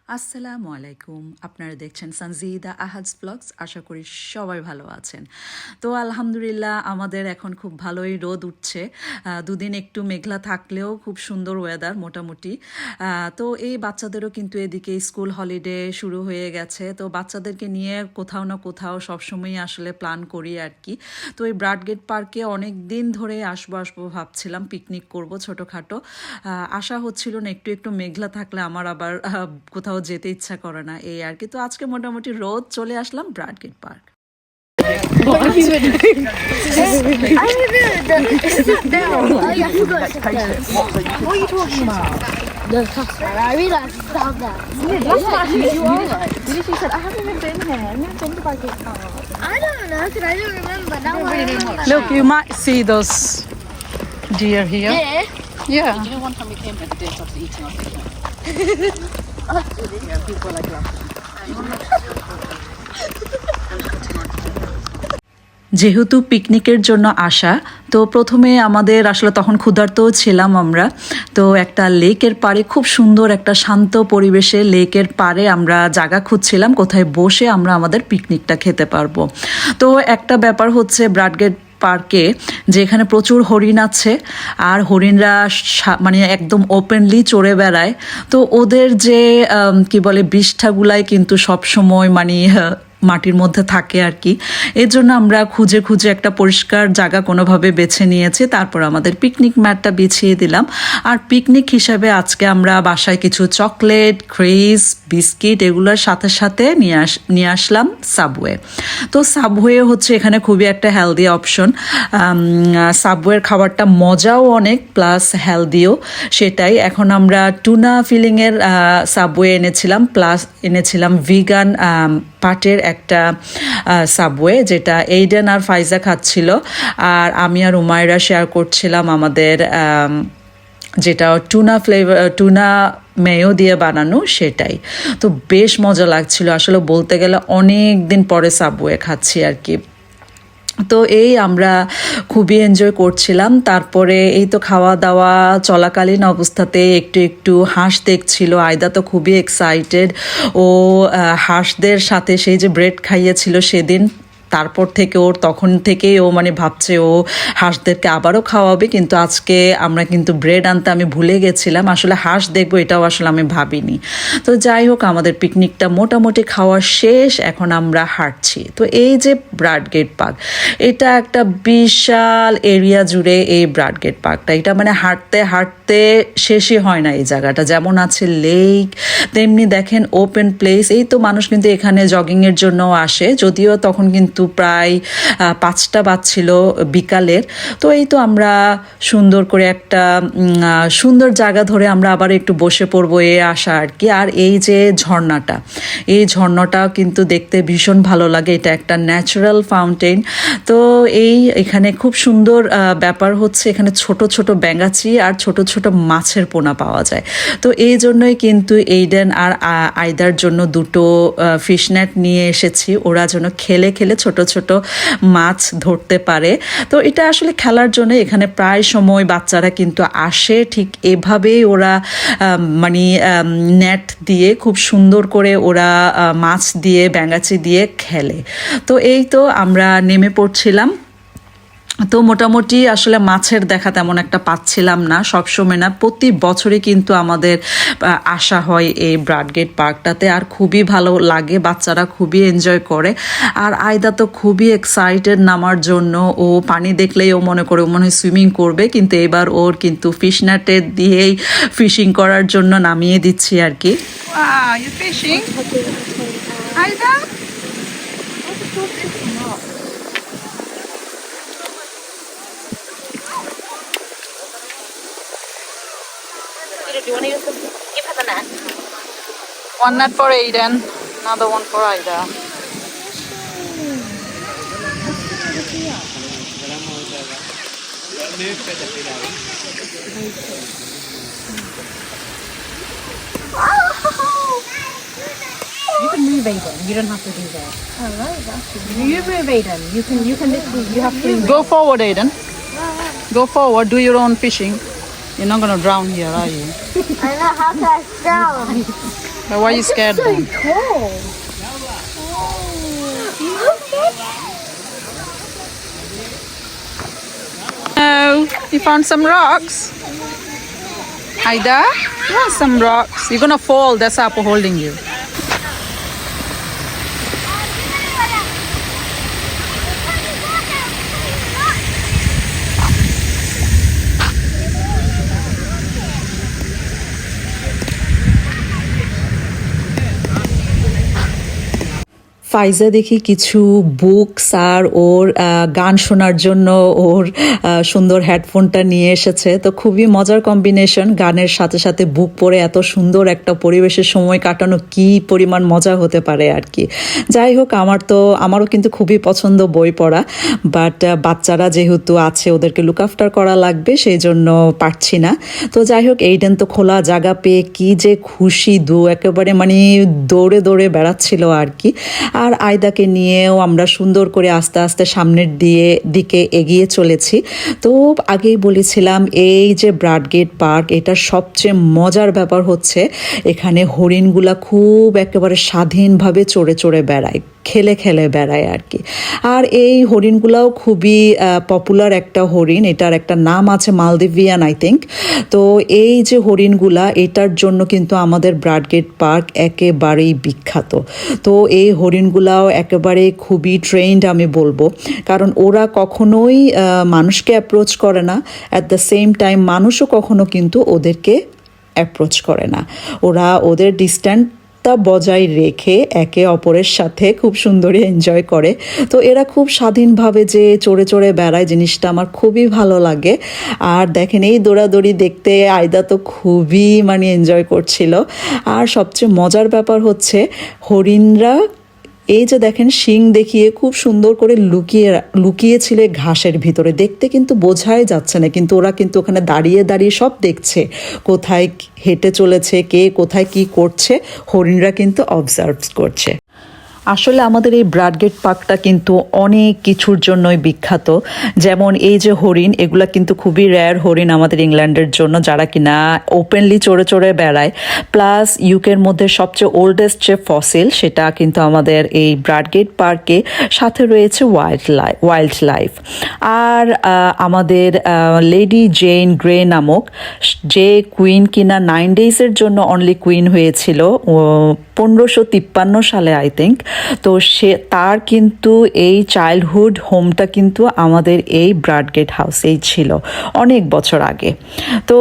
আসসালামু আলাইকুম। আপনারা দেখছেন সানজিদা আহাদস ব্লগস। আশা করি সবাই ভালো আছেন। তো আলহামদুলিল্লাহ আমাদের এখন খুব ভালোই রোদ উঠছে। দুদিন একটু মেঘলা থাকলেও খুব সুন্দর ওয়েদার মোটামুটি। তো এই বাচ্চাদেরও কিন্তু এদিকে স্কুল হলিডে শুরু হয়ে গেছে। তো বাচ্চাদেরকে নিয়ে কোথাও না কোথাও সবসময়ই আসলে প্ল্যান করি আর কি। তো এই ব্রাডগেট পার্কে অনেক দিন ধরে আসবো ভাবছিলাম, পিকনিক করব ছোটোখাটো। আশা হচ্ছিল না, একটু একটু মেঘলা থাকলে আমার আবার কোথাও যেতে ইচ্ছা করে না, এই আর কি। তো আজকে মোটামুটি রোদ, চলে আসলাম ব্রাডগেট park. What are you doing? I sit down. Oh, yeah, I forgot to sit down. What are you talking about? The customer. I realized it's down there. Yeah, that's what you are like. You literally said, I haven't even been here. I've never been to Baghdad Park. I don't know because I don't remember. Now I remember. Look, you might see those deer here. Yeah. Yeah. You know, one time we came here, the deer started eating our chicken. Yeah, people were like laughing. যেহেতু পিকনিকের জন্য আসা, তো প্রথমে আমাদের আসলে তখন ক্ষুধার্তও ছিলাম আমরা। তো একটা লেকের পাড়ে, খুব সুন্দর একটা শান্ত পরিবেশে লেকের পাড়ে আমরা জায়গা খুঁজছিলাম কোথায় বসে আমরা আমাদের পিকনিকটা খেতে পারবো। তো একটা ব্যাপার হচ্ছে ব্রাডগেট পার্কে, যে এখানে প্রচুর হরিণ আছে, আর হরিণরা মানে একদম ওপেনলি চড়ে বেড়ায়। তো ওদের যে কি বলে বিষ্ঠাগুলাই কিন্তু সবসময় মানে মাটির মধ্যে থাকে আর কি। এর জন্য আমরা খুঁজে খুঁজে একটা পরিষ্কার জায়গা কোনোভাবে বেছে নিয়েছি, তারপর আমাদের পিকনিক ম্যাটটা বিছিয়ে দিলাম। আর পিকনিক হিসাবে আজকে আমরা বাসায় কিছু চকলেট, ক্রিজ, বিস্কিট এগুলোর সাথে সাথে নিয়ে আসলাম সাবওয়ে। তো সাবওয়ে হচ্ছে এখানে খুবই একটা হেলদি অপশন। সাবওয়ের খাবারটা মজাও অনেক, প্লাস হেলদিও সেটাই। এখন আমরা টুনা ফিলিংয়ের সাবওয়ে এনেছিলাম, প্লাস এনেছিলাম ভিগান পাটের একটা সাবওয়ে, যেটা এইডেন আর ফাইজা খাচ্ছিল, আর আমি আর উমায়রা শেয়ার করছিলাম আমাদের যেটা টুনা মেয়ো দিয়ে বানানো সেটাই। তো বেশ মজা লাগছিল আসলে, বলতে গেলে অনেক দিন পরে সাবওয়ে খাচ্ছি আর কি। তো এই আমরা খুবই এনজয় করছিলাম। তারপরে এই তো খাওয়া দাওয়া চলাকালীন অবস্থাতে একটু একটু হাঁস দেখছিল। আয়দা তো খুবই এক্সাইটেড, ও হাঁসদের সাথে সেই যে ব্রেড খাইয়েছিল সেদিন, তারপর থেকে ওর তখন থেকেই ও মানে ভাবছে ও হাঁসদেরকে আবারও খাওয়াবে। কিন্তু আজকে আমরা কিন্তু ব্রেড আনতে আমি ভুলে গেছিলাম, আসলে হাঁস দেখবো এটাও আসলে আমি ভাবিনি। তো যাই হোক, আমাদের পিকনিকটা মোটামুটি খাওয়া শেষ, এখন আমরা হাঁটছি। তো এই যে ব্রাডগেট পার্ক, এটা একটা বিশাল এরিয়া জুড়ে এই ব্রাডগেট পার্কটা। এটা মানে হাঁটতে হাঁটতে শেষই হয় না এই জায়গাটা। যেমন আছে লেক, তেমনি দেখেন ওপেন প্লেস। এই তো মানুষ কিন্তু এখানে জগিংয়ের জন্য আসে, যদিও তখন কিন্তু প্রায় 5টা বাজছিল বিকালের। তো এই তো আমরা সুন্দর করে একটা সুন্দর জায়গা ধরে আমরা আবার একটু বসে পড়বো এ আশা আর কি। আর এই যে ঝর্ণাটা, এই ঝর্ণাটা কিন্তু দেখতে ভীষণ ভালো লাগে। এটা একটা ন্যাচারাল ফাউন্টেন। তো এখানে খুব সুন্দর ব্যাপার হচ্ছে, এখানে ছোট ছোট ব্যাঙাচি আর ছোট ছোট মাছের পোনা পাওয়া যায়। তো এই জন্যই কিন্তু এইডেন আর আয়দার জন্য দুটো ফিশ নেট নিয়ে এসেছি, ওরা যেন খেলে খেলে ছোট ছোট মাছ ধরতে পারে। তো এটা আসলে খেলার জন্য এখানে প্রায় সময় বাচ্চারা কিন্তু আসে, ঠিক এভাবেই ওরা মানে নেট দিয়ে খুব সুন্দর করে ওরা মাছ দিয়ে ব্যাঙাচি দিয়ে খেলে। তো এই তো আমরা নেমে পড়ছিলাম। তো মোটামুটি আসলে মাছের দেখা তেমন একটা পাচ্ছিলাম না, সবসময় না, প্রতি বছরই কিন্তু আমাদের আসা হয় এই ব্রাডগেট পার্কটাতে, আর খুবই ভালো লাগে, বাচ্চারা খুবই এনজয় করে। আর আয়দা তো খুবই এক্সাইটেড নামার জন্য, ও পানি দেখলেই ও মনে হয় সুইমিং করবে। কিন্তু এবার ওর কিন্তু ফিশ নেটে দিয়েই ফিশিং করার জন্য নামিয়ে দিচ্ছি আর কি। Do you want to use the... Give her the net. One net for Aiden, another one for Aida. You can move Aiden. You don't have to do that. I like that. You move Aiden. You can literally, you have to... Go forward, Aiden. Go forward, do your own fishing. You're not going to drown here, are you? I know how to down. But why are you scared then? Cool. Oh, you found some rocks. Aida, you want some rocks? You're gonna fall. That's Apu holding you. ফাইজা দেখি কিছু books are ওর গান শোনার জন্য ওর সুন্দর হেডফোনটা নিয়ে এসেছে। তো খুবই মজার কম্বিনেশন, গানের সাথে সাথে বুক পড়ে এত সুন্দর একটা পরিবেশের সময় কাটানো কি পরিমাণ মজা হতে পারে আর কি। যাই হোক, আমারও কিন্তু খুবই পছন্দ বই পড়া, বাট বাচ্চারা যেহেতু আছে ওদেরকে লুক আফটার করা লাগবে, সেই জন্য পারছি না। তো যাই হোক, এইডেন তো খোলা জায়গা পেয়ে কি যে খুশি, একেবারে মানে দৌড়ে দৌড়ে বেড়াচ্ছিল আর কি। আর আয়দাকে নিয়েও আমরা সুন্দর করে আস্তে আস্তে সামনের দিকে এগিয়ে চলেছি। তো আগেই বলেছিলাম এই যে ব্রাডগেট পার্ক, এটার সবচেয়ে মজার ব্যাপার হচ্ছে এখানে হরিণগুলা খুব একেবারে স্বাধীনভাবে চড়ে চড়ে বেড়ায়, খেলে খেলে বেড়ায় আর কি। আর এই হরিণগুলাও খুবই পপুলার একটা হরিণ, এটার একটা নাম আছে মালদিভিয়ান আই থিঙ্ক। তো এই যে হরিণগুলা, এটার জন্য কিন্তু আমাদের ব্রাডগেট পার্ক একেবারেই বিখ্যাত। তো এই হরিণগুলাও একেবারে খুবই ট্রেন্ড আমি বলবো, কারণ ওরা কখনোই মানুষকে অ্যাপ্রোচ করে না, অ্যাট দ্য সেম টাইম মানুষও কখনো কিন্তু ওদেরকে অ্যাপ্রোচ করে না। ওরা ওদের ডিস্ট্যান্স বজায় রেখে একে অপরের সাথে খুব সুন্দরই এনজয় করে। তো এরা খুব স্বাধীনভাবে যে চড়ে চড়ে বেড়ায়, জিনিসটা আমার খুবই ভালো লাগে। আর দেখেন এই দৌড়াদৌড়ি দেখতে আয়দা তো খুবই মানে এনজয় করছিল। আর সবচেয়ে মজার ব্যাপার হচ্ছে হরিণরা এই যে দেখেন শিং দেখিয়ে খুব সুন্দর করে লুকিয়েছিল ঘাসের ভিতরে, দেখতে কিন্তু বোঝাই যাচ্ছে না, কিন্তু ওরা কিন্তু ওখানে দাঁড়িয়ে দাঁড়িয়ে সব দেখছে, কোথায় হেঁটে চলেছে, কে কোথায় কি করছে, হরিণরা কিন্তু অবজার্ভ করছে। আসলে আমাদের এই ব্রাডগেট পার্কটা কিন্তু অনেক কিছুর জন্যই বিখ্যাত। যেমন এই যে হরিণ, এগুলা কিন্তু খুবই রেয়ার হরিণ আমাদের ইংল্যান্ডের জন্য, যারা কিনা ওপেনলি চড়ে চড়ে বেড়ায়। প্লাস ইউকের মধ্যে সবচেয়ে ওল্ডেস্ট যে ফসিল, সেটা কিন্তু আমাদের এই ব্রাডগেট পার্কে, সাথে রয়েছে ওয়াইল্ড লাইফ। আর আমাদের লেডি জেন গ্রে নামক যে কুইন কিনা 9 ডেজের জন্য অনলি কুইন হয়েছিল 1553 সালে আই থিঙ্ক। তো তার কিন্তু এই চাইল্ডহুড হোমটা কিন্তু আমাদের এই ব্রাডগেট হাউসেই ছিল অনেক বছর আগে। তো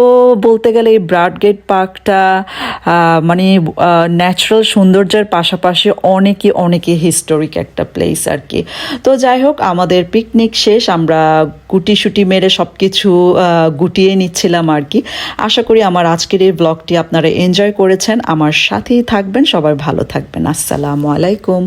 বলতে গেলে এই ব্রাডগেট পার্কটা মানে ন্যাচারাল সৌন্দর্যের পাশাপাশি অনেকই হিস্টোরিক একটা প্লেস আর কি। তো যাই হোক, আমাদের পিকনিক শেষ, আমরা গুটি মেরে সব কিছু গুটিয়ে নিচ্ছিলাম আর কি। আশা করি আমার আজকের এই ব্লগটি আপনারা এনজয় করেছেন। আমার সাথেই থাকবেন, সবাই ভালো থাকবেন। আসসালামু আলাইকুম।